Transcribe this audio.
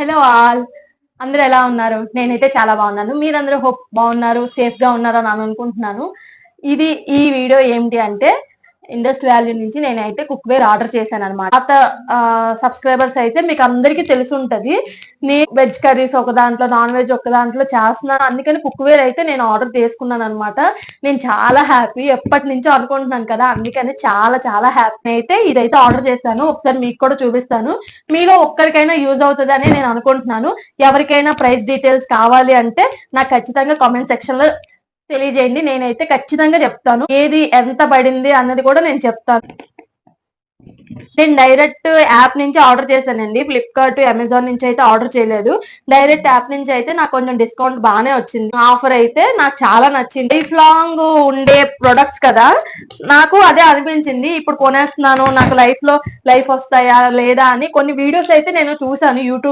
Hello all, అందరూ ఎలా ఉన్నారు? నేనైతే చాలా బాగున్నాను. మీరందరూ హోప్ బాగున్నారు, సేఫ్ గా ఉన్నారు అని అనుకుంటున్నాను. ఈ వీడియో ఏంటి అంటే ఇండస్ట్ వ్యాలీ నుంచి నేనైతే కుక్ వేర్ ఆర్డర్ చేశాను అనమాట. పాత సబ్స్క్రైబర్స్ అయితే మీకు అందరికీ తెలిసి ఉంటది. నేను వెజ్ కర్రీస్ ఒక దాంట్లో, నాన్ వెజ్ ఒక దాంట్లో చేస్తున్నాను. అందుకని కుక్ వేర్ అయితే నేను ఆర్డర్ చేసుకున్నాను అనమాట. నేను చాలా హ్యాపీ, ఎప్పటి నుంచో అనుకుంటున్నాను కదా, అందుకని చాలా చాలా హ్యాపీ. అయితే ఇదైతే ఆర్డర్ చేశాను, ఒకసారి మీకు కూడా చూపిస్తాను. మీలో ఒక్కరికైనా యూజ్ అవుతుంది అని నేను అనుకుంటున్నాను. ఎవరికైనా ప్రైస్ డీటెయిల్స్ కావాలి అంటే నాకు ఖచ్చితంగా కామెంట్ సెక్షన్ లో తెలియజేయండి. నేనైతే ఖచ్చితంగా చెప్తాను, ఏది ఎంత పడింది అన్నది కూడా నేను చెప్తాను. నేను డైరెక్ట్ యాప్ నుంచి ఆర్డర్ చేశానండి, ఫ్లిప్కార్ట్ అమెజాన్ నుంచి అయితే ఆర్డర్ చేయలేదు. డైరెక్ట్ యాప్ నుంచి అయితే నాకు కొంచెం డిస్కౌంట్ బాగానే వచ్చింది. ఆఫర్ అయితే నాకు చాలా నచ్చింది. లైఫ్ లాంగ్ ఉండే ప్రొడక్ట్స్ కదా, నాకు అదే అనిపించింది. ఇప్పుడు కొనేస్తున్నాను, నాకు లైఫ్ వస్తాయా లేదా అని కొన్ని వీడియోస్ అయితే నేను చూసాను యూట్యూబ్